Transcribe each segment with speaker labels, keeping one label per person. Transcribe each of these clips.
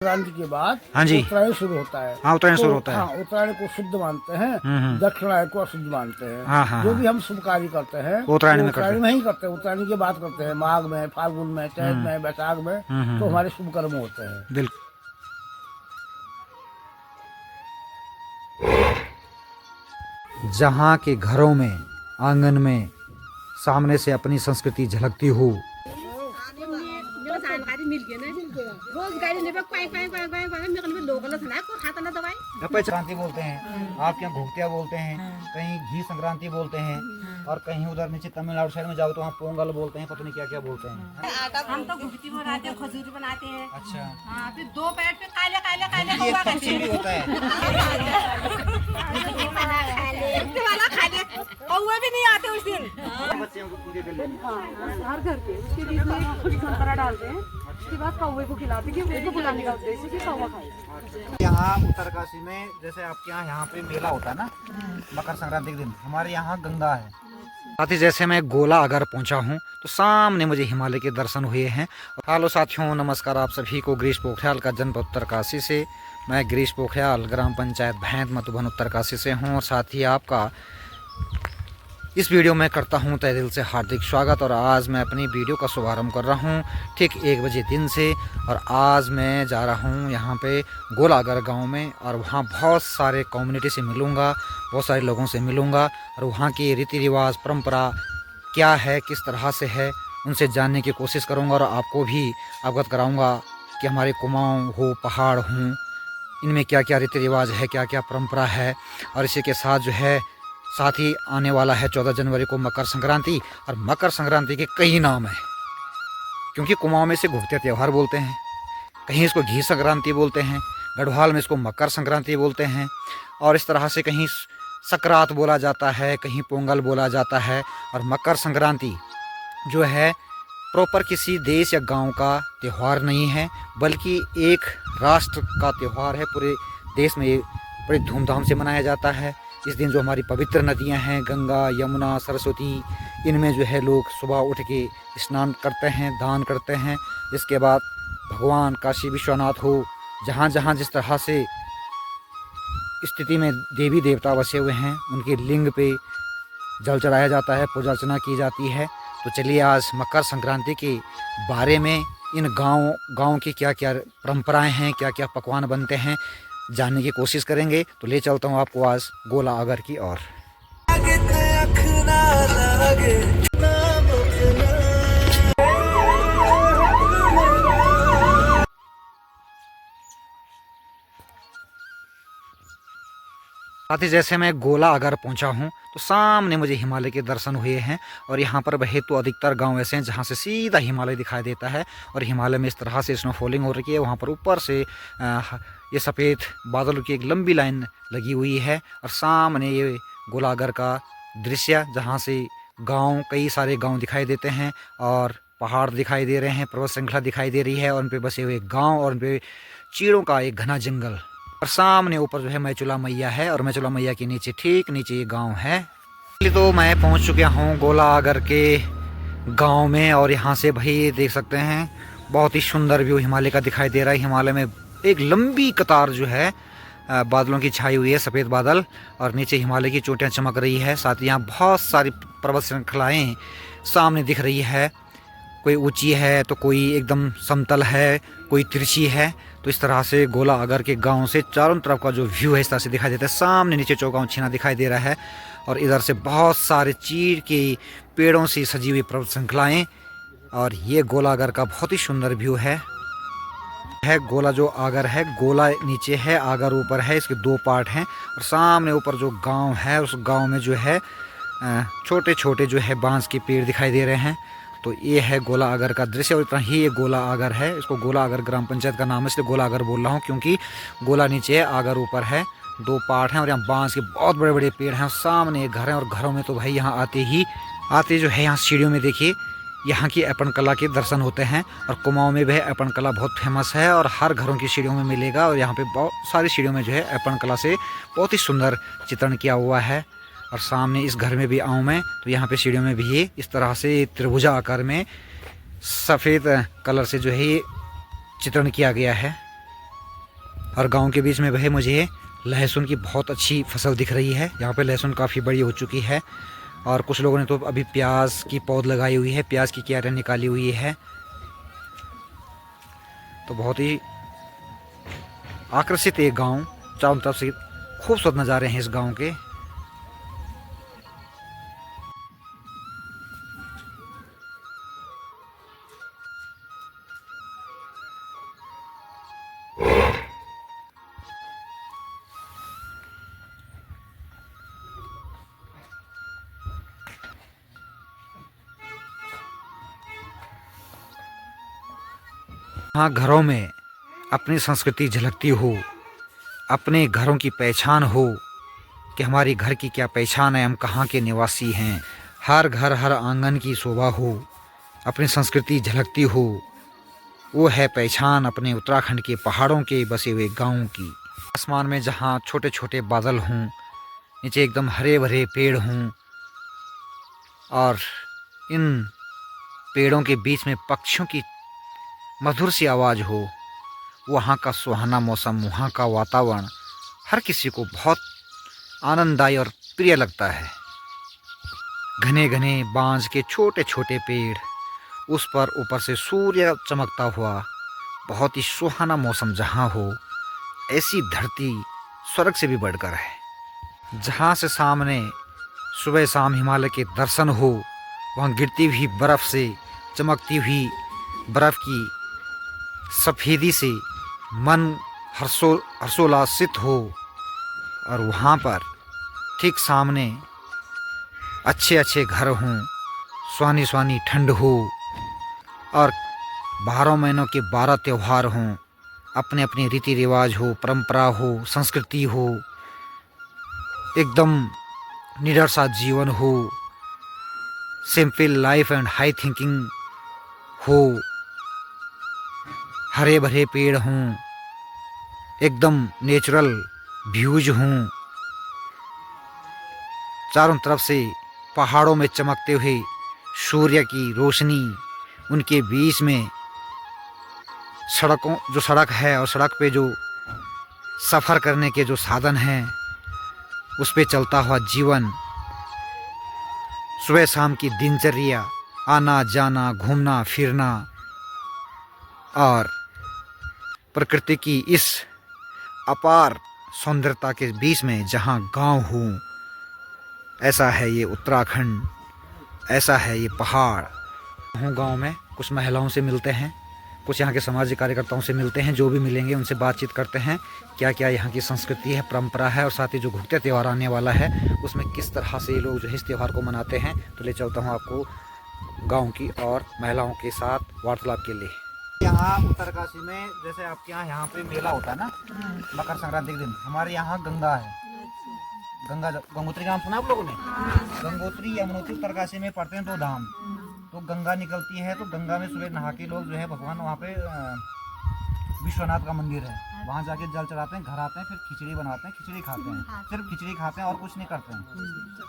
Speaker 1: संक्रांति के बाद
Speaker 2: हाँ जी,
Speaker 1: उत्तरायण शुरू होता है।
Speaker 2: हाँ उत्तरायण शुरू होता है।
Speaker 1: हाँ, उत्तरायण को शुद्ध मानते हैं, दक्षिणायन को अशुद्ध मानते हैं।
Speaker 2: हाँ हाँ
Speaker 1: जो
Speaker 2: हाँ।
Speaker 1: भी हम शुभ कार्य करते हैं
Speaker 2: उत्तरायण
Speaker 1: तो
Speaker 2: में करते
Speaker 1: उत्तरायण में ही करते हैं। उत्तरायण की बात करते हैं, माघ में, फाल्गुन में, चैत में, बैसाख में, तो हमारे शुभ कर्म होते हैं।
Speaker 2: बिल्कुल। जहाँ के घरों में, आंगन में सामने से अपनी संस्कृति झलकती हो, संक्रांति बोलते हैं, आपके यहाँ घुघतिया बोलते हैं, कहीं घी संक्रांति बोलते हैं, और कहीं उधर नीचे तमिलनाडु साइड में जाओ तो वहाँ पोंगल बोलते हैं, पता नहीं क्या क्या बोलते हैं।
Speaker 3: हम तो घुघती बनाते हैं, खजूरी बनाते हैं।
Speaker 2: अच्छा,
Speaker 3: हाँ, फिर दो पैर पे काले काले काले कौवा खाते हैं।
Speaker 2: भी होता है।
Speaker 3: वाला खा ले, कौवे भी नहीं आते उस दिन।
Speaker 2: बच्चों को पूजे कर लेते हैं।
Speaker 4: हर घर पे उसके बीच में संतरा डालते हैं, उसके बाद कौवे को खिलाते हैं, कि उसको बुलाने का उद्देश्य कि कौवा खाए।
Speaker 2: यहाँ उत्तरकाशी में जैसे आपके यहाँ पे मेला होता है ना मकर संक्रांति के दिन, हमारे यहाँ गंगा है। साथ ही जैसे मैं गोला अगर पहुंचा हूं तो सामने मुझे हिमालय के दर्शन हुए हैं। हेलो साथियों, नमस्कार आप सभी को। गिरीश पोखरियाल का जनपद उत्तरकाशी से मैं गिरीश पोखरियाल ग्राम पंचायत भैंत मधुबन उत्तरकाशी से हूं, और साथ ही आपका इस वीडियो में करता हूं तहे दिल से हार्दिक स्वागत। और आज मैं अपनी वीडियो का शुभारंभ कर रहा हूं ठीक 1 बजे दिन से, और आज मैं जा रहा हूं यहां पे गोलागर गांव में, और वहां बहुत सारे कम्युनिटी से मिलूंगा, बहुत सारे लोगों से मिलूंगा, और वहां की रीति रिवाज परंपरा क्या है, किस तरह से है, उनसे जानने की कोशिश करूँगा, और आपको भी अवगत कराऊँगा कि हमारे कुमाऊँ हो, पहाड़ हों, इनमें क्या क्या रीति रिवाज है, क्या क्या परंपरा है। और इसी के साथ जो है साथ ही आने वाला है 14 जनवरी को मकर संक्रांति, और मकर संक्रांति के कई नाम हैं, क्योंकि कुमाऊं में इसे घुघतिया त्यौहार बोलते हैं, कहीं इसको घी संक्रांति बोलते हैं, गढ़वाल में इसको मकर संक्रांति बोलते हैं, और इस तरह से कहीं सकरात बोला जाता है, कहीं पोंगल बोला जाता है। और मकर संक्रांति जो है प्रॉपर किसी देश या गांव का त्यौहार नहीं है, बल्कि एक राष्ट्र का त्यौहार है। पूरे देश में ये बड़ी धूमधाम से मनाया जाता है। इस दिन जो हमारी पवित्र नदियां हैं, गंगा, यमुना, सरस्वती, इनमें जो है लोग सुबह उठ के स्नान करते हैं, दान करते हैं। इसके बाद भगवान काशी विश्वनाथ हो, जहाँ जहाँ जिस तरह से स्थिति में देवी देवता बसे हुए हैं, उनके लिंग पे जल चढ़ाया जाता है, पूजा अर्चना की जाती है। तो चलिए आज मकर संक्रांति के बारे में, इन गांव की क्या क्या परंपराएं हैं, क्या क्या पकवान बनते हैं, जानने की कोशिश करेंगे। तो ले चलता हूँ आपको आज गोलागर की ओर। साथ ही जैसे मैं गोलागर पहुंचा हूं तो सामने मुझे हिमालय के दर्शन हुए हैं, और यहाँ पर वह तो अधिकतर गांव ऐसे हैं जहाँ से सीधा हिमालय दिखाई देता है, और हिमालय में इस तरह से स्नोफॉलिंग हो रही है। वहाँ पर ऊपर से ये सफ़ेद बादलों की एक लंबी लाइन लगी हुई है, और सामने ये गोलागर का दृश्य जहाँ से गाँव, कई सारे गाँव दिखाई देते हैं, और पहाड़ दिखाई दे रहे हैं, पर्वत श्रृंखला दिखाई दे रही है, और उन पर बसे हुए गाँव, और उन पर चीड़ों का एक घना जंगल, और सामने ऊपर जो है मैचुला मैया है, और मैचुला मैया के नीचे ठीक नीचे ये गांव है। तो मैं पहुंच चुका हूं गोलागर के गांव में, और यहां से भाई देख सकते हैं बहुत ही सुंदर व्यू हिमालय का दिखाई दे रहा है। हिमालय में एक लंबी कतार जो है बादलों की छाई हुई है, सफ़ेद बादल, और नीचे हिमालय की चोटियाँ चमक रही है। साथ ही यहाँ बहुत सारी पर्वत श्रृंखलाएँ सामने दिख रही है, कोई ऊंची है तो कोई एकदम समतल है, कोई तिरछी है। तो इस तरह से गोलागर के गांव से चारों तरफ का जो व्यू है इस तरह से दिखाई देता है। सामने नीचे चौगांव छीना दिखाई दे रहा है, और इधर से बहुत सारे चीड़ के पेड़ों से सजी हुई पर्वत श्रृंखलाएँ, और ये गोलागर का बहुत ही सुंदर व्यू है। गोला जो आगर है, गोला नीचे है, आगर ऊपर है, इसके 2 पार्ट हैं, और सामने ऊपर जो गाँव है उस गाँव में जो है छोटे छोटे जो है बांस के पेड़ दिखाई दे रहे हैं। तो ये है गोलागर का दृश्य, और इतना ही ये गोलागर है। इसको गोलागर ग्राम पंचायत का नाम है, इसलिए गोलागर बोल रहा हूँ, क्योंकि गोला नीचे है, आगर ऊपर है, 2 पार्ट हैं, और यहाँ बांस के बहुत बड़े बड़े पेड़ हैं। सामने एक घर है, और घरों में तो भाई यहाँ आते जो है यहाँ सीढ़ियों में देखिए यहाँ की अपन कला के दर्शन होते हैं। और कुमाऊं में वह अपन कला बहुत फेमस है, और हर घरों की सीढ़ियों में मिलेगा, और यहाँ पे बहुत सारी सीढ़ियों में जो है अपन कला से बहुत ही सुंदर चित्रण किया हुआ है। और सामने इस घर में भी आऊँ मैं तो यहाँ पे सीढ़ियों में भी ये इस तरह से त्रिभुजा आकार में सफ़ेद कलर से जो है ये चित्रण किया गया है। और गांव के बीच में वह मुझे लहसुन की बहुत अच्छी फसल दिख रही है। यहाँ पे लहसुन काफ़ी बड़ी हो चुकी है और कुछ लोगों ने तो अभी प्याज की पौध लगाई हुई है, प्याज की क्यारियाँ निकाली हुई है। तो बहुत ही आकर्षित एक गांव, चारों तरफ से खूबसूरत नज़ारे हैं इस गांव के। हाँ, घरों में अपनी संस्कृति झलकती हो, अपने घरों की पहचान हो कि हमारी घर की क्या पहचान है, हम कहाँ के निवासी हैं। हर घर हर आंगन की शोभा हो, अपनी संस्कृति झलकती हो, वो है पहचान अपने उत्तराखंड के पहाड़ों के बसे हुए गाँव की। आसमान में जहाँ छोटे छोटे बादल हों, नीचे एकदम हरे भरे पेड़ हों और इन पेड़ों के बीच में पक्षियों की मधुर सी आवाज़ हो, वहाँ का सुहाना मौसम, वहाँ का वातावरण हर किसी को बहुत आनंददायी और प्रिय लगता है। घने घने बांज के छोटे छोटे पेड़, उस पर ऊपर से सूर्य चमकता हुआ, बहुत ही सुहाना मौसम जहाँ हो, ऐसी धरती स्वर्ग से भी बढ़कर है। जहाँ से सामने सुबह शाम हिमालय के दर्शन हो, वहाँ गिरती हुई बर्फ़ से, चमकती हुई बर्फ़ की सफ़ेदी से मन हर्षोल्लासित हो और वहाँ पर ठीक सामने अच्छे अच्छे घर हों, सुहानी सुहानी ठंड हो और 12 महीनों के 12 त्यौहार हों, अपने अपने रीति रिवाज हो, परंपरा हो, संस्कृति हो, एकदम निडर सा जीवन हो, simple life and high thinking हो, हरे भरे पेड़ हों, एकदम नेचुरल व्यूज हों, चारों तरफ से पहाड़ों में चमकते हुए सूर्य की रोशनी, उनके बीच में जो सड़क है और सड़क पे जो सफ़र करने के जो साधन हैं, उस पे चलता हुआ जीवन, सुबह शाम की दिनचर्या, आना जाना, घूमना फिरना और प्रकृति की इस अपार सौंदर्यता के बीच में जहाँ गांव हो, ऐसा है ये उत्तराखंड, ऐसा है ये पहाड़। हूँ गांव में कुछ महिलाओं से मिलते हैं, कुछ यहाँ के सामाजिक कार्यकर्ताओं से मिलते हैं, जो भी मिलेंगे उनसे बातचीत करते हैं क्या क्या यहाँ की संस्कृति है, परंपरा है और साथ ही जो घुघते त्यौहार आने वाला है उसमें किस तरह से ये लोग जो है इस त्यौहार को मनाते हैं। तो ले चलता हूँ आपको गाँव की और महिलाओं के साथ वार्तालाप के लिए। यहाँ उत्तरकाशी में जैसे आपके यहाँ पे मेला होता है ना, मकर संक्रांति के दिन, हमारे यहाँ गंगा है, गंगोत्री का नाम सुना आप लोगों ने? गंगोत्री यमुनोत्री उत्तरकाशी में पड़ते हैं 2 धाम। तो गंगा निकलती है, तो गंगा में सुबह नहा के लोग जो है भगवान वहाँ पे विश्वनाथ का मंदिर है, वहाँ जाके जल चढ़ाते हैं, घर आते हैं, फिर खिचड़ी बनाते हैं, खिचड़ी खाते हैं, सिर्फ खिचड़ी खाते हैं और कुछ नहीं करते हैं।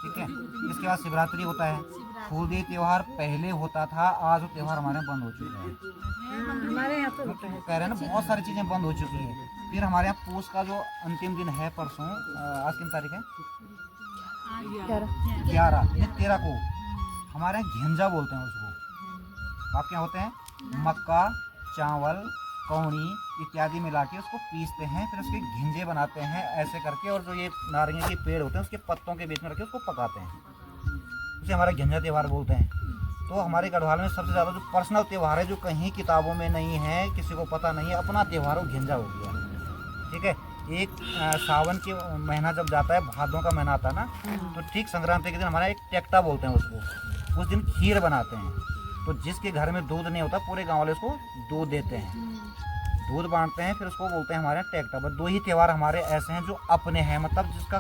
Speaker 2: ठीक है। इसके बाद शिवरात्रि होता है। फूलदेव त्यौहार पहले होता था, आज वो त्यौहार हमारे यहाँ बंद हो चुका है।
Speaker 4: हमारे यहाँ तो
Speaker 2: कह रहे हैं ना, बहुत सारी चीज़ें बंद हो चुकी है। फिर हमारे यहाँ पूस का जो अंतिम दिन है परसों, आज किन तारीख है? 11 13 को हमारे यहाँ घेंजा बोलते हैं उसको। आपके यहाँ होते हैं मक्का, चावल, कौड़ी इत्यादि मिला के उसको पीसते हैं, फिर उसके घिंजे बनाते हैं ऐसे करके, और जो ये नारंगी के पेड़ होते हैं उसके पत्तों के बीच में रख के उसको पकाते हैं, उसे हमारा घेंजा त्यौहार बोलते हैं। तो हमारे गढ़वाल में सबसे ज़्यादा जो पर्सनल त्यौहार है, जो कहीं किताबों में नहीं है, किसी को पता नहीं है, अपना त्यौहार वो घेंजा हो गया। ठीक है। एक सावन के महीना जब जाता है, भादों का महीना आता है ना, तो ठीक संक्रांति के दिन हमारा एक टेक्टा बोलते हैं उसको, उस दिन खीर बनाते हैं। तो जिसके घर में दूध नहीं होता, पूरे गाँव वाले उसको दूध देते हैं, दूध बांटते हैं, फिर उसको बोलते हैं हमारे यहाँ टेक्टा। बस 2 ही त्यौहार हमारे ऐसे हैं जो अपने हैं, मतलब जिसका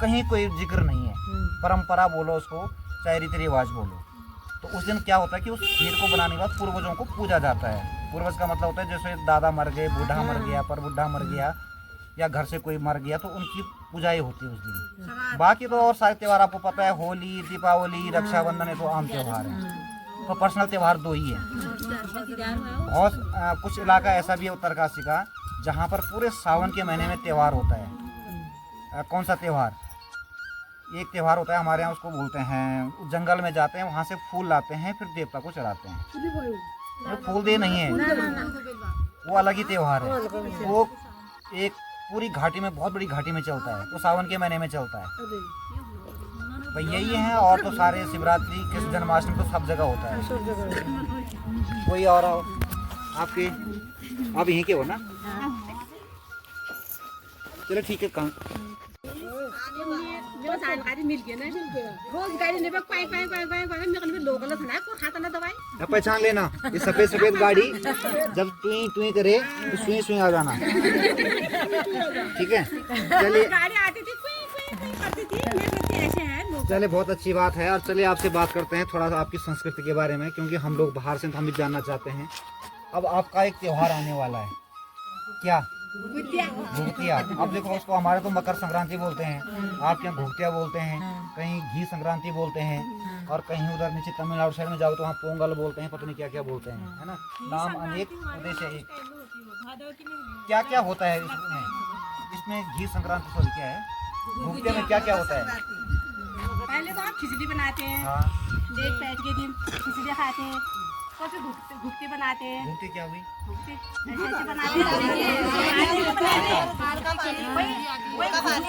Speaker 2: कहीं कोई जिक्र नहीं है। परंपरा बोलो उसको, चाहे रीति रिवाज बोलो। तो उस दिन क्या होता है कि उस खीर को बनाने के बाद पूर्वजों को पूजा जाता है। पूर्वज का मतलब होता है जैसे दादा मर गए, बूढ़ा मर गया, पर बूढ़ा मर गया, या घर से कोई मर गया, तो उनकी पूजाएं होती है उस दिन। बाकी तो और सारे त्यौहार आपको पता है, होली, दीपावली, रक्षाबंधन है, तो आम त्यौहार है। तो पर्सनल त्यौहार 2 ही है। बहुत कुछ इलाका ऐसा भी है उत्तरकाशी का जहाँ पर पूरे सावन के महीने में त्यौहार होता है। कौन सा त्यौहार? एक त्यौहार होता है हमारे यहाँ, उसको बोलते हैं, जंगल में जाते हैं, वहाँ से फूल लाते हैं, फिर देवता को चढ़ाते हैं। वो फूल दे नहीं है, वो अलग ही त्यौहार है। वो एक पूरी घाटी में, बहुत बड़ी घाटी में चलता है, वो सावन के महीने में चलता है भाई। यही है। और तो सारे शिवरात्रि, कृष्ण जन्माष्टमी तो सब जगह होता है। कोई और आपके, आप यहीं के हो ना? चलो ठीक है। कहाँ
Speaker 3: जानकारी मिल गया ना, रोज गाड़ी ने पाई पाई पाई पाई पाई मेरे को लोकल था ना, को खाता ना दवाई।
Speaker 2: अब पहचान लेना, ये सफेद सफेद गाड़ी जब टुई टुई करे तो सुई सुई आ जाना, ठीक है? चलिए,
Speaker 3: गाड़ी आती थी कुई कुई कुई करती थी, मैं कहती ऐसे हैं लोग।
Speaker 2: चलिए बहुत अच्छी बात है। और चलिए आपसे बात करते हैं थोड़ा सा आपकी संस्कृति के बारे में, क्योंकि हम लोग बाहर से, हम भी जानना चाहते हैं। अब आपका एक त्यौहार आने वाला है, क्या? घुघतिया। अब देखो, उसको हमारे तो मकर संक्रांति बोलते हैं, आपके यहाँ घुघतिया बोलते हैं, कहीं घी संक्रांति बोलते हैं, और कहीं उधर नीचे तमिलनाडु साइड में जाओ तो वहाँ पोंगल बोलते हैं, पता नहीं क्या क्या बोलते हैं, है ना? नाम अनेक, उद्देश्य एक। क्या क्या होता है इसमें घी संक्रांति सॉरी क्या है, घुघतिया में क्या क्या होता है?
Speaker 3: पहले तो आप खिचड़ी बनाते हैं,
Speaker 2: हाँ,
Speaker 3: देख पैठ के दिन खिचड़ी खाते हैं, तो फिर घुघती बनाते हैं।
Speaker 2: घुघती क्या हुई?
Speaker 3: घुघती ऐसे ऐसे बनाते हैं,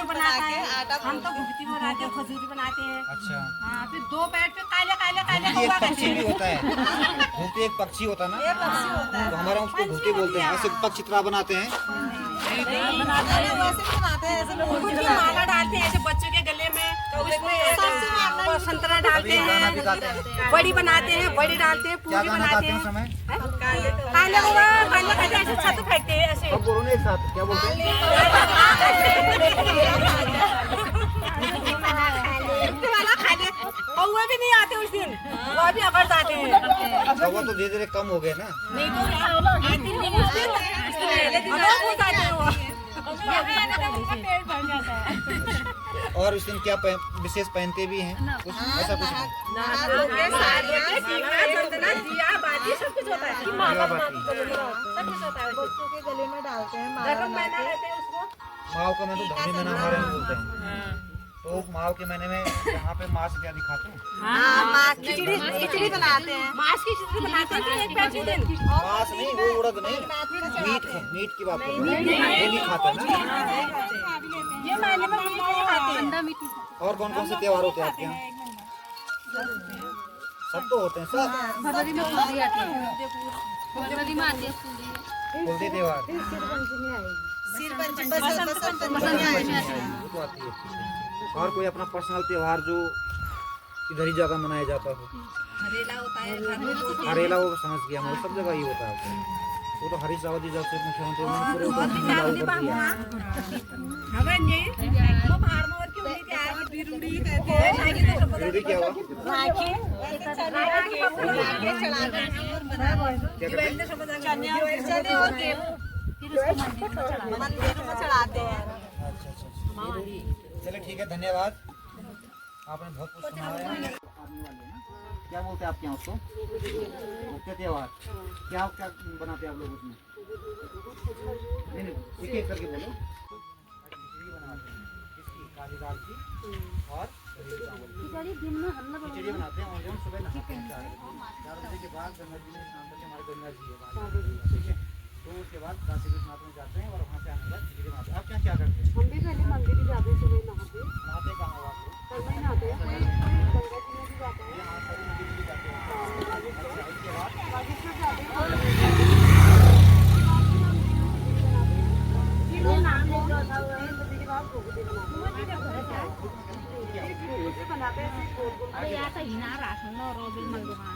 Speaker 3: बनाते हैं। हम तो घुघती बनाते हैं, खजूरी बनाते हैं।
Speaker 2: अच्छा,
Speaker 3: हाँ, फिर दो पैर पे काले काले काले
Speaker 2: घुघती एक पक्षी भी होता है, घुघती एक पक्षी होता है ना, तो हमारे यहाँ उसको घुघती बोलते हैं। ऐसे पक्षी चित्रा बनाते हैं,
Speaker 3: माला डालते हैं ऐसे बच्चों के गले में, उसमें संतरा डालते हैं, बड़ी बनाते हैं, बड़ी डालते हैं,
Speaker 2: क्या
Speaker 3: पूरी
Speaker 2: गाना
Speaker 3: बनाते
Speaker 2: गाते हैं
Speaker 3: हैं।
Speaker 2: उस समय?
Speaker 3: काले काले काले ऐसे छत फेंकते हैं ऐसे।
Speaker 2: अब बोलो ना एक साथ, क्या बोलते हैं?
Speaker 3: वाला खाने कौवे भी नहीं आते उस दिन, वो भी अगर जाते हैं।
Speaker 2: कौवा तो धीरे धीरे कम हो गए ना।
Speaker 3: नहीं तो
Speaker 2: और उस दिन क्या विशेष पहनते भी हैं कुछ, ऐसा कुछ नहीं?
Speaker 3: दिया बाती सब कुछ होता है,
Speaker 2: दिया बाती।
Speaker 3: बच्चों के गले में डालते हैं, माला बनाते हैं उसको।
Speaker 2: माव का मैं तो धामी महीना हमारे यहाँ बोलते हैं, तो माव के महीने में यहाँ पे मांस क्या दिखाते हैं?
Speaker 3: खिचड़ी बनाते हैं, मांस की खिचड़ी बनाते हैं एक पैर दिन।
Speaker 2: मांस नहीं, वो उड़द नहीं, मीट की बात कर रहे हैं, वो नहीं खाते ना।
Speaker 3: ये महीने में मीट नहीं खाते हैं।
Speaker 2: और कौन कौन से त्योहार होते हैं आपके यहाँ? सब तो होते हैं, सब।
Speaker 4: फरवरी में होली आती है, फरवरी में आती है
Speaker 2: कुलदी त्योहार वो तो आती है। और कोई अपना पर्सनल त्योहार जो इधर ही ज्यादा मनाया जाता हो?
Speaker 3: हरेला होता है,
Speaker 2: हरेला, वो समझ गया मैं, सब जगह ही होता है। वो तो हरीश रावत जी जब से मुख्यमंत्री उन्होंने पूरे ऊपर मेला ऊपर दिया। क्या हुआ?
Speaker 3: चढ़ाते हैं।
Speaker 2: चलिए ठीक है, धन्यवाद, आपने बहुत कुछ सुनाया। क्या बोलते हैं आपके यहाँ उसको? मुख्य त्योहार क्या क्या बनाते हैं आप लोग उसमें? नहीं नहीं, एक एक करके बोलो। खिचड़ी बनाते हैं, किसकी? काली दाल की और खिचड़ी बनाते हैं। और हम सुबह नहाते हैं 4 बजे के बाद, गंगा जी में स्नान करके, हमारे गंगा जी है, ठीक है? तो उसके बाद काशी विश्वनाथ में जाते हैं और वहाँ से आने के बाद खिचड़ी बनाते हैं। आप क्या क्या करते हैं?
Speaker 4: हम भी पहले मंदिर ही जाते हैं, सुबह नहाते हैं,
Speaker 2: नहाते कहाँ हो आप लोग?
Speaker 4: कल में नहाते हैं, गंगा जी में भी जाते हैं,
Speaker 2: यहाँ सारी नदी में भी जाते हैं। अच्छा, उसके बाद
Speaker 4: बागेश्वर जाते हैं, बनाते हैं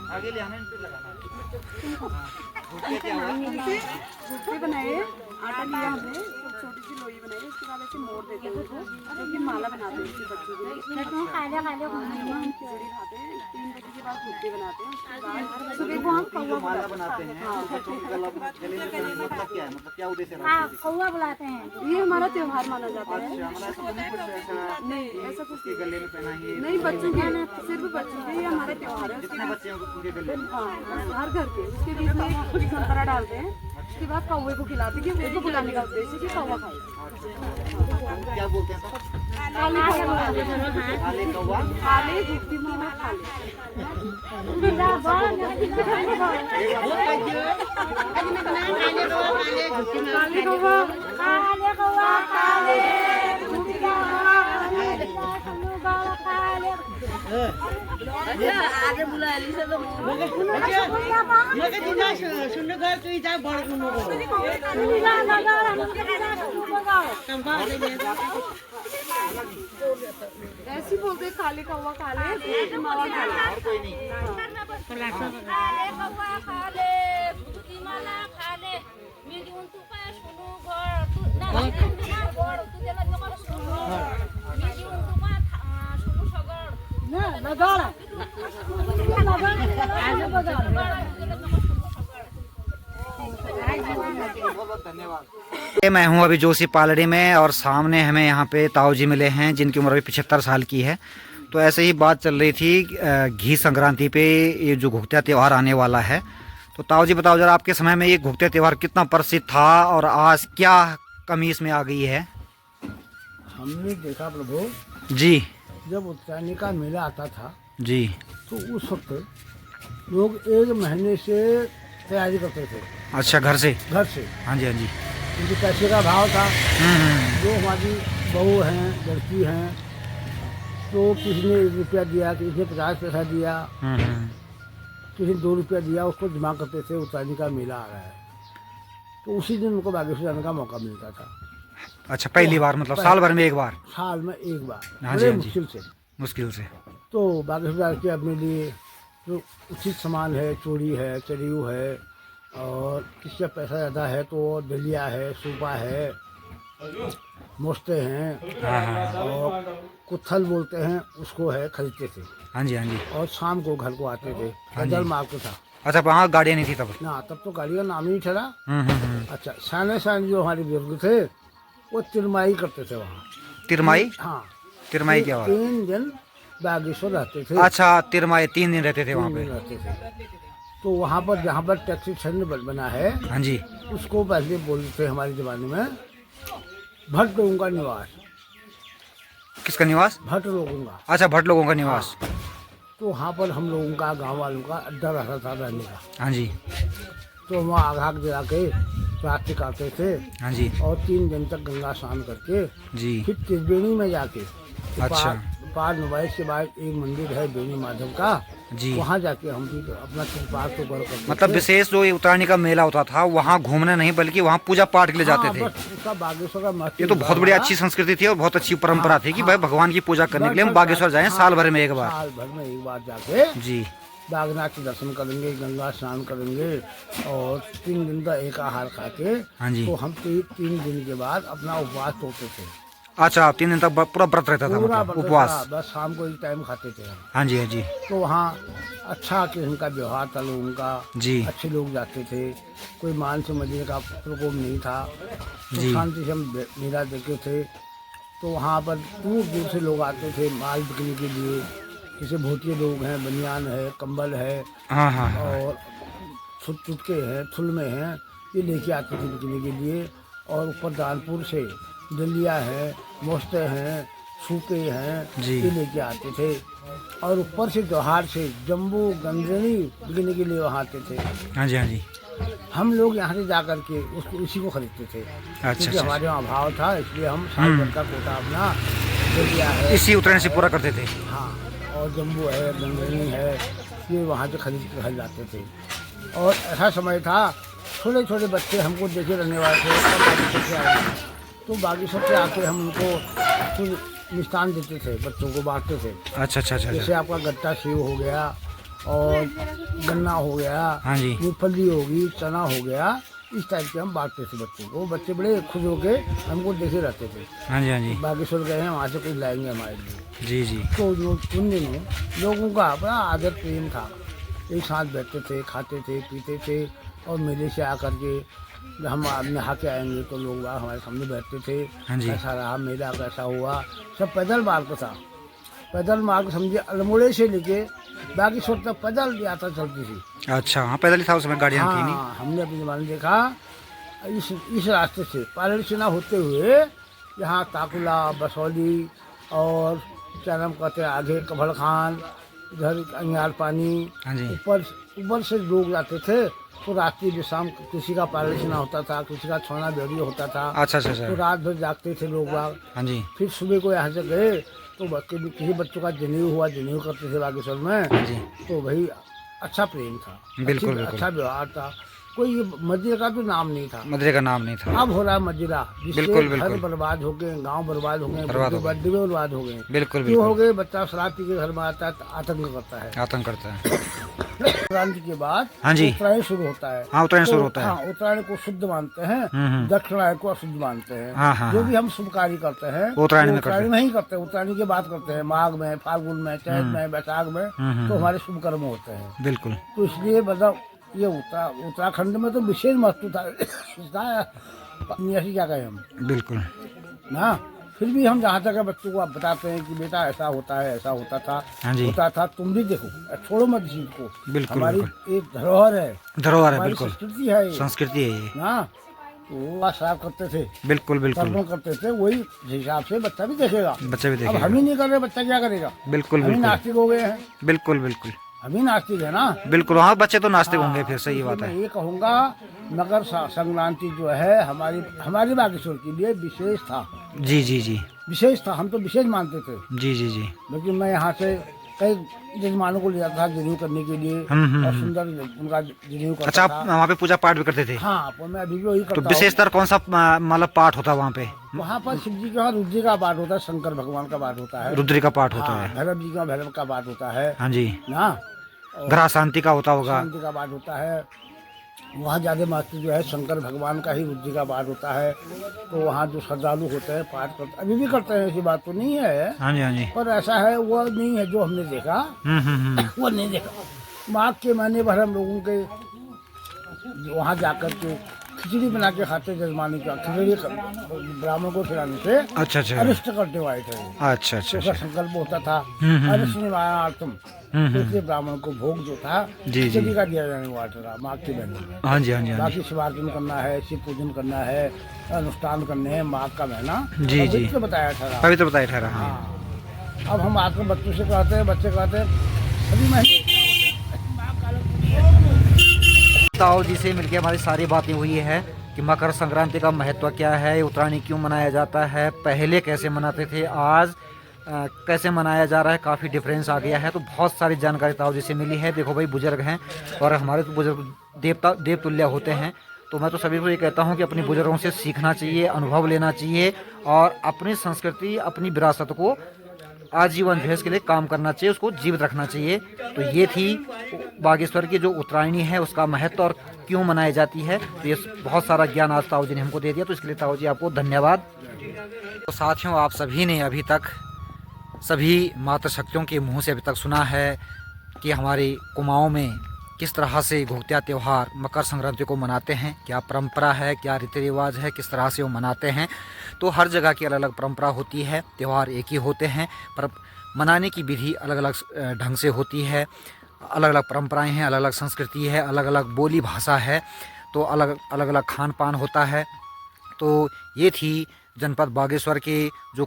Speaker 2: आगे ले आना, इन पे लगाना। भुट्टे क्या हुआ?
Speaker 4: भुट्टे बनाए, आटा लिया हमने, छोटी सी लोई बनाई, उसके बाद ऐसे मोड़ देते हैं उसको, जो कि माला बनाते हैं उसके बच्चों के लिए। हम खिचड़ी खाते हैं, 3 बजे के बाद भुट्टे बनाते हैं, उसके बाद सुबह को हम
Speaker 2: जो माला बनाते हैं, बच्चों के गले में पहनाने, मतलब क्या है, मतलब क्या उद्देश्य है?
Speaker 4: कौवा बुलाते हैं, ये हमारा त्योहार माना जाता है।
Speaker 2: अच्छा, हमारा ऐसा कुछ ऐसा
Speaker 4: नहीं, ऐसा कुछ
Speaker 2: के गले में पहनाइए।
Speaker 4: नहीं, बच्चों के, सिर्फ बच्चों के, ये हमारा त्योहार है।
Speaker 2: कितने बच्चे हैं उनके गले में?
Speaker 4: हाँ, हर घर के, उसके बीच में संतरा डालते हैं, उसके बाद कौवे को खिलाते कि उसको बुलाने का उद्देश्य कि कौवा खाए।
Speaker 2: क्या बोलते हैं
Speaker 4: काले कौवा काले भूखी मामा काले
Speaker 3: आगे बुला
Speaker 4: ऐसे बोलते काले कौवा काले भूखी मामा काले।
Speaker 2: ये मैं हूँ अभी जोशी पालड़ी में और सामने हमें यहाँ पे ताऊ जी मिले हैं जिनकी उम्र अभी 75 साल की है। तो ऐसे ही बात चल रही थी घी संक्रांति पे ये जो घुघत्या त्यौहार आने वाला है। तो ताऊ जी बताओ जरा आपके समय में ये घुघत्या त्यौहार कितना प्रसिद्ध था और आज क्या कमी इसमें आ गई है?
Speaker 1: हमने देखा प्रभु,
Speaker 2: जी
Speaker 1: जब उत्तरायणी का मेला आता था
Speaker 2: जी
Speaker 1: तो उस वक्त लोग 1 महीने से तैयारी करते थे
Speaker 2: अच्छा घर से?
Speaker 1: घर से।
Speaker 2: हाँ जी हाँ जी।
Speaker 1: उनके पैसे का भाव था।
Speaker 2: हम्म।
Speaker 1: जो हमारी बहू हैं, लड़की हैं, तो किसी ने 1 रुपया दिया, किसी ने 50 पैसा दिया, किसी ने 2 रुपया दिया, उसको जमा करते थे। उत्तरायणी का मेला आ रहा है तो उसी दिन उनको बागेश्वर जाने का मौका मिलता था।
Speaker 2: अच्छा पहली बार मतलब साल भर में एक बार?
Speaker 1: साल में एक बार,
Speaker 2: हाँ जी,
Speaker 1: बड़े
Speaker 2: हाँ जी। मुश्किल से
Speaker 1: तो बागेश्वर जाके अपने लिए जो उचित सामान है, चूड़ी है, चरियू है, और किसी का पैसा ज़्यादा है तो दलिया है, सूपा है, मोस्ते हैं,
Speaker 2: हाँ
Speaker 1: और कुत्थल बोलते हैं उसको है, खरीदते थे।
Speaker 2: हाँ जी हाँ जी।
Speaker 1: और शाम को घर को आते थे।
Speaker 2: हाँ जी।
Speaker 1: पैदल मार्ग था
Speaker 2: अच्छा वहाँ गाड़ियाँ नहीं थी तब?
Speaker 1: ना, तब तो गाड़ी का नाम ही नहीं चला।
Speaker 2: हम्म।
Speaker 1: अच्छा, साने जो हमारे बुजुर्ग थे वो तिरमाई करते थे वहाँ।
Speaker 2: तिरमाई?
Speaker 1: हाँ,
Speaker 2: तिरमाई क्या हुआ?
Speaker 1: 3 दिन बागेश्वर रहते थे।
Speaker 2: अच्छा तिरमाई 3 दिन रहते थे वहाँ
Speaker 1: 3 दिन
Speaker 2: पे?
Speaker 1: रहते थे। तो वहाँ पर जहाँ पर टैक्सी स्टैंड बना है,
Speaker 2: हाँ जी।
Speaker 1: उसको पहले बोलते थे हमारे ज़माने में भट्ट लोगों का निवास।
Speaker 2: किसका निवास?
Speaker 1: भट्ट लोगों का।
Speaker 2: अच्छा भट्ट लोगों का निवास।
Speaker 1: तो वहाँ पर हम लोगों का, गांव वालों का अड्डा रहता था रहने का।
Speaker 2: हाँ जी
Speaker 1: तो वहाँ आग आग जला के रात काटते थे
Speaker 2: हाँ जी।
Speaker 1: और 3 दिन तक गंगा स्नान करके
Speaker 2: जी
Speaker 1: फिर त्रिवेणी में जाके
Speaker 2: अच्छा।
Speaker 1: पार नुमाइश के बाद एक मंदिर है बेनी माधव का,
Speaker 2: जी
Speaker 1: वहाँ जाके हम भी अपना त्रिपाठ को कर करते
Speaker 2: मतलब
Speaker 1: थे।
Speaker 2: विशेष जो ये उत्तरायणी का मेला होता था वहाँ घूमने नहीं बल्कि वहाँ पूजा पाठ के लिए जाते
Speaker 1: हाँ,
Speaker 2: थे।
Speaker 1: बस उसका बागेश्वर का महत्व
Speaker 2: ये तो बहुत बड़ी अच्छी संस्कृति थी और बहुत अच्छी परंपरा थी कि भाई भगवान की पूजा करने के लिए हम बागेश्वर जाएं साल भर में एक बार।
Speaker 1: साल भर में एक बार जाके
Speaker 2: जी
Speaker 1: बागनाथ के दर्शन करेंगे, गंगा स्नान करेंगे और 3 दिन का एक आहार खा के
Speaker 2: हाँ जी।
Speaker 1: तो हम 3 दिन के बाद अपना उपवास तोड़ते थे।
Speaker 2: अच्छा 3 दिन तक पूरा व्रत रहता था
Speaker 1: पूरा
Speaker 2: मतलब
Speaker 1: व्रत
Speaker 2: उपवास?
Speaker 1: था, बस शाम को एक टाइम खाते थे हम।
Speaker 2: हाँ जी हाँ जी।
Speaker 1: तो वहाँ अच्छा किस्म का व्यवहार था लोगों का।
Speaker 2: जी
Speaker 1: अच्छे लोग जाते थे, कोई मान से मजने का प्रकोप नहीं था। तो
Speaker 2: जी।
Speaker 1: शांति से हम मेला देखे थे। तो वहाँ पर दूर दूर से लोग आते थे माल बिकने के लिए। जैसे भूतिए लोग हैं, बनियान है, कंबल है,
Speaker 2: हाँ हाँ हाँ।
Speaker 1: और चुटके हैं, थुलमे हैं, ये लेके आते थे बिकने के लिए। और ऊपर दानपुर से दलिया है, मोस्ते हैं, सूपे हैं,
Speaker 2: जी।
Speaker 1: ये लेके आते थे। और ऊपर से जोहार से जम्बू गंजनी बिकने के लिए वहाँ आते थे।
Speaker 2: हाँ जी हाँ जी।
Speaker 1: हम लोग यहाँ से जा करके उसको इसी को खरीदते थे।
Speaker 2: अच्छा
Speaker 1: क्योंकि
Speaker 2: अच्छा।
Speaker 1: हमारे वहाँ अभाव था, इसलिए हम साल भर का कोटा अपना दलिया है,
Speaker 2: इसी उत्तरायण से पूरा करते थे?
Speaker 1: हाँ, और जम्बू है, गंजनी है, ये वहाँ से खरीद के घर जाते थे। और ऐसा समय था छोटे छोटे बच्चे हमको देखे रहने वाले थे, और बागेश्वर से आए। तो बागेश्वर से आके हम उनको कुछ मिष्ठान देते थे, बच्चों को बांटते थे।
Speaker 2: अच्छा अच्छा अच्छा।
Speaker 1: जैसे आपका गट्टा सेव हो गया और गन्ना हो गया,
Speaker 2: हाँ जी।
Speaker 1: मूंगफली होगी, चना हो गया, इस टाइप के हम बांटते थे बच्चों को। बच्चे बड़े खुश होके हमको देखे रहते थे।
Speaker 2: हाँ जी हाँ जी।
Speaker 1: बागेश्वर गए हैं, वहाँ से कुछ लाएंगे हमारे लिए।
Speaker 2: जी जी।
Speaker 1: तो उन दिनों लोगों का बड़ा आदर प्रेम था। एक साथ बैठते थे, खाते थे, पीते थे। और मेले से आकर के हम नहा के आएंगे तो लोग हमारे सामने बैठते थे।
Speaker 2: हाँ जी।
Speaker 1: कैसा रहा मेला, कैसा हुआ, सब पैदल मार्ग था। पैदल मार्ग समझिए अल्मोड़े से लेके बागेश्वर तक पैदल यात्रा चलती थी।
Speaker 2: अच्छा हाँ पैदल ही था उस समय, गाड़ियाँ थी नहीं?
Speaker 1: हाँ, हमने अपने जमाने देखा इस रास्ते से पालड़ी सेना होते हुए यहाँ ताकुला, बसौली और क्या नाम कहते हैं आगे कभड़ खान, इधर अंगार पानी,
Speaker 2: हाँ जी।
Speaker 1: ऊपर से लोग जाते थे। तो रात्रि विश्राम किसी का पालड़ी सेना होता था, किसी का छोना बेड़ी होता था।
Speaker 2: अच्छा अच्छा
Speaker 1: तो
Speaker 2: अच्छा।
Speaker 1: रात भर जागते थे लोग बाग।
Speaker 2: हाँ जी।
Speaker 1: फिर सुबह को यहाँ से गए तो किसी बच्चों का जनेऊ हुआ, जनेऊ करते थे बागेश्वर में।
Speaker 2: हाँ जी।
Speaker 1: तो भाई अच्छा प्रेम था,
Speaker 2: बिल्कुल, बिल्कुल।
Speaker 1: अच्छा व्यवहार था। कोई ये मदिरा का तो नाम नहीं था।
Speaker 2: मदरे का नाम नहीं था।
Speaker 1: अब हो रहा है मदिरा, जिससे
Speaker 2: बिल्कुल,
Speaker 1: घर
Speaker 2: बिल्कुल।
Speaker 1: बर्बाद हो गए, गांव बर्बाद हो गए,
Speaker 2: बर्बाद हो गए।
Speaker 1: बर्थडे में बर्बाद हो गए।
Speaker 2: बिल्कुल
Speaker 1: क्यों हो
Speaker 2: बिल्कुल।
Speaker 1: गए? बच्चा शराब पी के घर में आता है तो आतंक करता है।
Speaker 2: आतंक करता है।
Speaker 1: क्रांति के बाद
Speaker 2: हाँ जी।
Speaker 1: उत्तरायण शुरू होता है।
Speaker 2: हाँ, उत्तरायण
Speaker 1: तो
Speaker 2: शुरू होता है।
Speaker 1: हाँ, उत्तरायण को शुद्ध मानते हैं, दक्षिणायन को अशुद्ध मानते हैं।
Speaker 2: हाँ, हाँ,
Speaker 1: जो
Speaker 2: हाँ।
Speaker 1: भी हम शुभ कार्य करते हैं
Speaker 2: उत्तरायण
Speaker 1: तो
Speaker 2: में करते हैं।
Speaker 1: उत्तरायण में ही करते हैं। उत्तरायण की बात करते हैं, माघ में, फाल्गुन में, चैत में, बैसाख में, तो हमारे शुभ कर्म होते हैं।
Speaker 2: बिल्कुल।
Speaker 1: तो इसलिए मतलब ये उत्तराखंड में तो विशेष महत्व था। ऐसी क्या कहें हम
Speaker 2: बिल्कुल।
Speaker 1: ना। फिर भी हम जहाँ तक है बच्चों को आप बताते हैं कि बेटा ऐसा होता है, ऐसा होता था,
Speaker 2: हाँ जी।
Speaker 1: होता था, तुम भी देखो, छोड़ो मत इस चीज को।
Speaker 2: बिल्कुल,
Speaker 1: हमारी
Speaker 2: बिल्कुल।
Speaker 1: एक धरोहर है,
Speaker 2: धरोहर है।
Speaker 1: हमारी
Speaker 2: बिल्कुल।
Speaker 1: संस्कृति है ये,
Speaker 2: संस्कृति है ये।
Speaker 1: ना। तो वो शराब करते थे,
Speaker 2: बिल्कुल बिल्कुल।
Speaker 1: कर्म करते थे, वही हिसाब से बच्चा भी देखेगा।
Speaker 2: बच्चे भी
Speaker 1: अब
Speaker 2: देखेगा।
Speaker 1: हम ही नहीं कर रहे, बच्चा क्या करेगा?
Speaker 2: बिल्कुल
Speaker 1: हम ही
Speaker 2: बिल्कुल।
Speaker 1: नास्तिक हो गए हैं,
Speaker 2: बिल्कुल बिल्कुल।
Speaker 1: हम ही नास्तिक है ना।
Speaker 2: बिल्कुल। हाँ, बच्चे तो नास्तिक होंगे फिर। सही बात
Speaker 1: मैं
Speaker 2: है।
Speaker 1: ये कहूँगा मकर संक्रांति जो है हमारी बागेश्वर के लिए विशेष था,
Speaker 2: जी जी जी।
Speaker 1: विशेष था। हम तो विशेष मानते थे।
Speaker 2: जी जी जी।
Speaker 1: लेकिन मैं यहाँ से कई जजमानों को ले जाता था जनेऊ करने के लिए, और सुंदर उनका जनेऊ करता
Speaker 2: अच्छा, आप
Speaker 1: था।
Speaker 2: वहाँ पे पूजा पाठ भी करते थे?
Speaker 1: हाँ, तो मैं अभी भी वही
Speaker 2: तो
Speaker 1: करता हूँ।
Speaker 2: विशेषतर कौन सा मतलब पाठ होता है वहाँ पे?
Speaker 1: वहाँ पर शिव जी का रुद्र का पाठ होता है, शंकर भगवान का पाठ होता है,
Speaker 2: रुद्री का पाठ होता
Speaker 1: हाँ,
Speaker 2: है।
Speaker 1: भैरव जी का भैरव का पाठ होता है
Speaker 2: हाँ जी।
Speaker 1: ना।
Speaker 2: ग्रह शांति का होता होगा।
Speaker 1: शांति का पाठ होता है। वहाँ ज्यादा महत्व जो है शंकर भगवान का ही, रुद्र का पाठ होता है। तो वहाँ जो श्रद्धालु होते हैं पाठ करते, अभी भी करते हैं, ऐसी बात तो नहीं है।
Speaker 2: हाँ जी हाँ जी।
Speaker 1: पर ऐसा है वो नहीं है जो हमने देखा, वो नहीं देखा। माघ के महीने भर हम लोगों के वहाँ जाकर के खिचड़ी बना के खाते, जजमानी का खिचड़ी ब्राह्मण को खिलाने से
Speaker 2: अच्छा अच्छा
Speaker 1: अरिष्ट करते हुए थे।
Speaker 2: अच्छा अच्छा
Speaker 1: उसका
Speaker 2: अच्छा।
Speaker 1: संकल्प होता था अरिष्ट निवारणार्थम, तो इसलिए ब्राह्मण को भोग जो था
Speaker 2: जी, जी।
Speaker 1: खिचड़ी का दिया जाने वाला था माघ के महीने में।
Speaker 2: हाँ जी हाँ जी हाँ जी।
Speaker 1: बाकी शिवार्चन करना है, शिव पूजन करना है, अनुष्ठान करने हैं, माघ का महीना
Speaker 2: जी, जी।
Speaker 1: पवित्र बताया था।
Speaker 2: पवित्र बताया ठहरा। हाँ।
Speaker 1: हाँ। अब हम आकर बच्चों से कहते हैं, बच्चे कहते हैं अभी महीने
Speaker 2: ताऊ जी से मिलकर हमारी सारी बातें हुई है कि मकर संक्रांति का महत्व क्या है, उत्तरायण क्यों मनाया जाता है, पहले कैसे मनाते थे, आज कैसे मनाया जा रहा है, काफ़ी डिफरेंस आ गया है। तो बहुत सारी जानकारी ताऊ जी से मिली है। देखो भाई, बुजुर्ग हैं और हमारे तो बुजुर्ग देवतुल्य होते हैं। तो मैं तो सभी को ये कहता हूँ कि अपने बुजुर्गों से सीखना चाहिए, अनुभव लेना चाहिए और अपनी संस्कृति, अपनी विरासत को आजीवन जो है इसके लिए काम करना चाहिए, उसको जीवित रखना चाहिए। तो ये थी बागेश्वर की जो उत्तरायणी है उसका महत्व और क्यों मनाई जाती है। तो ये बहुत सारा ज्ञान आज ताऊ जी ने हमको दे दिया, तो इसके लिए ताऊ जी आपको धन्यवाद। तो साथियों, आप सभी ने अभी तक सभी मातृशक्तियों के मुंह से अभी तक सुना है कि हमारी कुमाऊं में किस तरह से घोघतिया त्यौहार मकर संक्रांति को मनाते हैं, क्या परंपरा है, क्या रीति रिवाज है, किस तरह से वो मनाते हैं। तो हर जगह की अलग अलग परंपरा होती है, त्यौहार एक ही होते हैं पर मनाने की विधि अलग अलग ढंग से होती है। अलग अलग परंपराएं हैं, अलग अलग संस्कृति है, अलग अलग बोली भाषा है, तो अलग अलग खान पान होता है। तो ये थी जनपद बागेश्वर के जो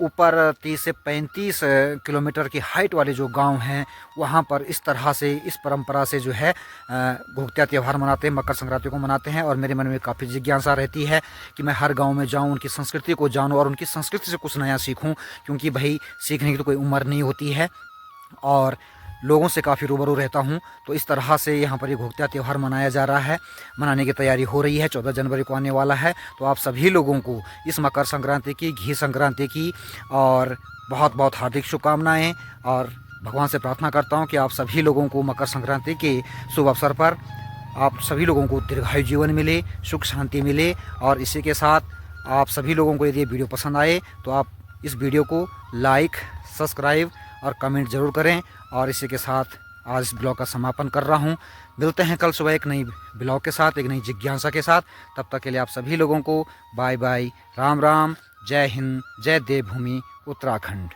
Speaker 2: ऊपर 30 से 35 किलोमीटर की हाइट वाले जो गांव हैं, वहां पर इस तरह से, इस परंपरा से जो है घोघतिया त्यौहार मनाते हैं, मकर संक्रांति को मनाते हैं। और मेरे मन में काफ़ी जिज्ञासा रहती है कि मैं हर गांव में जाऊं, उनकी संस्कृति को जानूं और उनकी संस्कृति से कुछ नया सीखूं, क्योंकि भाई सीखने की तो कोई उम्र नहीं होती है और लोगों से काफ़ी रूबरू रहता हूं। तो इस तरह से यहाँ पर ये घोघतिया त्यौहार मनाया जा रहा है, मनाने की तैयारी हो रही है, 14 जनवरी को आने वाला है। तो आप सभी लोगों को इस मकर संक्रांति की, घी संक्रांति की और बहुत बहुत हार्दिक शुभकामनाएँ। और भगवान से प्रार्थना करता हूँ कि आप सभी लोगों को मकर संक्रांति के शुभ अवसर पर आप सभी लोगों को दीर्घायु जीवन मिले, सुख शांति मिले। और इसी के साथ आप सभी लोगों को यदि ये वीडियो पसंद आए तो आप इस वीडियो को लाइक, सब्सक्राइब और कमेंट ज़रूर करें। और इसी के साथ आज इस ब्लॉग का समापन कर रहा हूं। मिलते हैं कल सुबह एक नई ब्लॉग के साथ, एक नई जिज्ञासा के साथ। तब तक के लिए आप सभी लोगों को बाय बाय, राम राम, जय हिंद, जय देवभूमि उत्तराखंड।